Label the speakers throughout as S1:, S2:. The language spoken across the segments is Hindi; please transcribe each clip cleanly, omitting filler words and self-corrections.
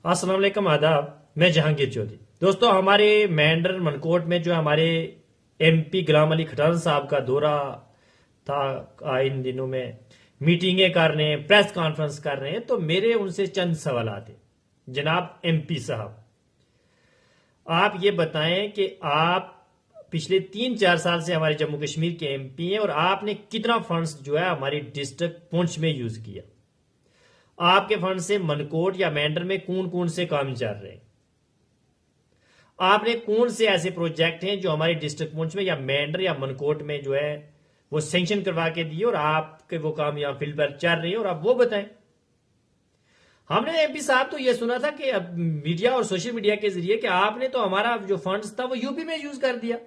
S1: अस्सलाम वालेकुम, आदाब। मैं जहांगीर चौधरी। दोस्तों, हमारे मेंढर मनकोट में जो हमारे एमपी गुलाम अली खटान साहब का दौरा था, इन दिनों में मीटिंगें कर रहे हैं, प्रेस कॉन्फ्रेंस कर रहे हैं, तो मेरे उनसे चंद सवाल थे। जनाब एमपी साहब, आप ये बताएं कि आप पिछले 3-4 साल से हमारे जम्मू कश्मीर के एमपी हैं और आपने कितना फंड्स जो है हमारी डिस्ट्रिक्ट पुंछ में यूज किया। आपके फंड से मनकोट या मेंढर में कौन कौन से काम चल रहे हैं। आपने कौन से ऐसे प्रोजेक्ट हैं जो हमारे डिस्ट्रिक्ट पुंछ में या मेंढर या मनकोट में जो है वो सैंक्शन करवा के दिए और आपके वो काम यहां फील्ड पर चल रहे हैं, और आप वो बताएं। हमने एमपी साहब तो ये सुना था कि अब मीडिया और सोशल मीडिया के जरिए कि आपने तो हमारा जो फंड्स था वो यूपी में यूज कर दिया।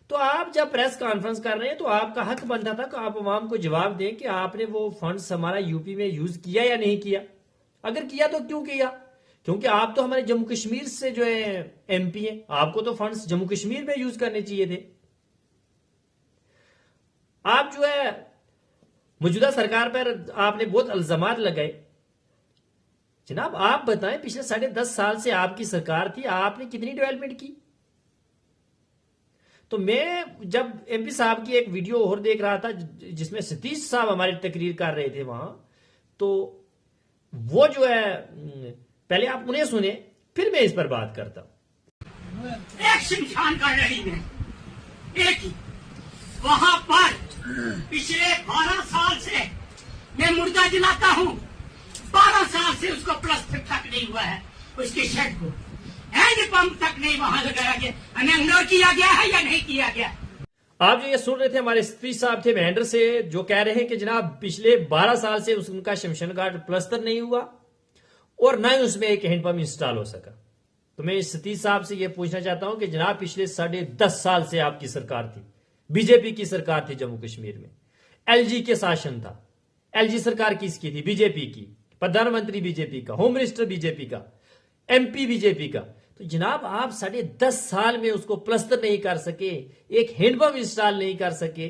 S1: तो आप जब प्रेस कॉन्फ्रेंस कर रहे हैं तो आपका हक बनता था कि आप अवाम को जवाब दें कि आपने वो फंड्स हमारा यूपी में यूज किया या नहीं किया। अगर किया तो क्यों किया? क्योंकि आप तो हमारे जम्मू कश्मीर से जो है एमपी हैं, आपको तो फंड्स जम्मू कश्मीर में यूज करने चाहिए थे। आप जो है मौजूदा सरकार पर आपने बहुत इल्जामात लगाए। जनाब आप बताएं, पिछले 10.5 साल से आपकी सरकार थी, आपने कितनी डेवलपमेंट की? तो मैं जब एमपी साहब की एक वीडियो और देख रहा था जिसमें सतीश साहब हमारी तकरीर कर रहे थे वहां, तो वो जो है पहले आप उन्हें सुने, फिर मैं इस पर बात करता हूं।
S2: एक शमशान का लड़ी में एक ही वहां पर पिछले 12 साल से मैं मुर्दा जलाता हूं। 12 साल से उसको प्लास्टर तक नहीं हुआ है, उसकी शेड को हैंडपंप तक नहीं वहां लगाया गया। इग्नोर किया गया है या नहीं किया गया?
S1: आप जो ये सुन रहे थे, हमारे सतीश साहब थे मेंढर से, जो कह रहे हैं कि जनाब पिछले 12 साल से उनका शमशान घाट प्लास्टर नहीं हुआ और न ही उसमें एक हैंडपंप इंस्टॉल हो सका। तो मैं सतीश साहब से यह पूछना चाहता हूं कि जनाब पिछले 10.5 साल से आपकी सरकार थी, बीजेपी की सरकार थी जम्मू कश्मीर में, एलजी के शासन था। एलजी सरकार किसकी थी? बीजेपी की। प्रधानमंत्री बीजेपी का, होम मिनिस्टर बीजेपी का, एमपी बीजेपी का। तो जनाब आप 10.5 साल में उसको प्लास्टर नहीं कर सके, एक हैंडपंप इंस्टॉल नहीं कर सके,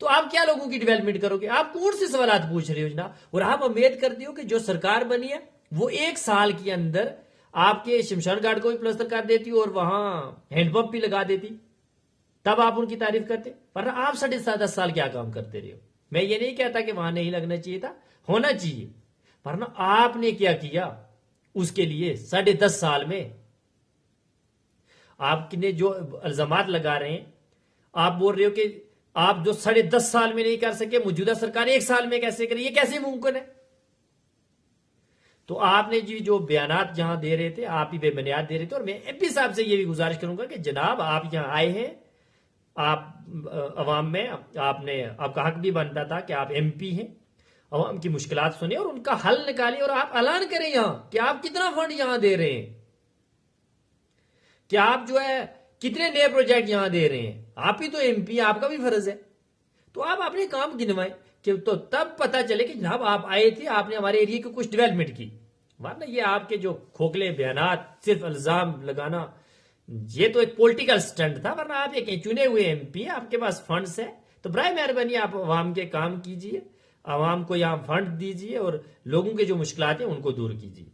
S1: तो आप क्या लोगों की डेवलपमेंट करोगे? आप कौन से सवाल पूछ रहे हो जनाब? और आप उम्मीद करते हो कि जो सरकार बनी है वो 1 साल के अंदर आपके शमशान घाट को भी प्लास्टर कर देती और वहां हैंडपंप भी लगा देती, तब आप उनकी तारीफ करते। पर आप 10.5 साल क्या काम करते रहे हो? मैं ये नहीं कहता कि वहां नहीं लगना चाहिए था, होना चाहिए, पर ना आपने क्या किया उसके लिए 10.5 साल में? आपने जो इल्जामात लगा रहे हैं, आप बोल रहे हो कि आप जो 10.5 साल में नहीं कर सके, मौजूदा सरकार 1 साल में कैसे करे? ये कैसे मुमकिन है? तो आपने जी जो बयानात जहां दे रहे थे, आप ही बेबुनियाद दे रहे थे। और मैं एमपी साहब से ये भी गुजारिश करूंगा कि जनाब आप यहां आए हैं, आप अवाम में आपका हक भी बनता था कि आप एमपी हैं, अवाम की मुश्किलात सुने और उनका हल निकालें और आप ऐलान करें यहां कि आप कितना फंड यहां दे रहे हैं, कि आप जो है कितने नए प्रोजेक्ट यहां दे रहे हैं। आप ही तो एमपी, आपका भी फर्ज है। तो आप अपने काम गिनवाएं कि तो तब पता चले कि जनाब आप आए थे, आपने हमारे एरिया की कुछ डेवलपमेंट की। वरना ये आपके जो खोखले बयानात, सिर्फ इल्जाम लगाना, ये तो एक पॉलिटिकल स्टंट था। वरना आप एक चुने हुए एमपी, आपके पास फंड्स है, तो बराए मेहरबानी आप आवाम के काम कीजिए, आवाम को यहां फंड दीजिए और लोगों के जो मुश्किलात हैं उनको दूर कीजिए।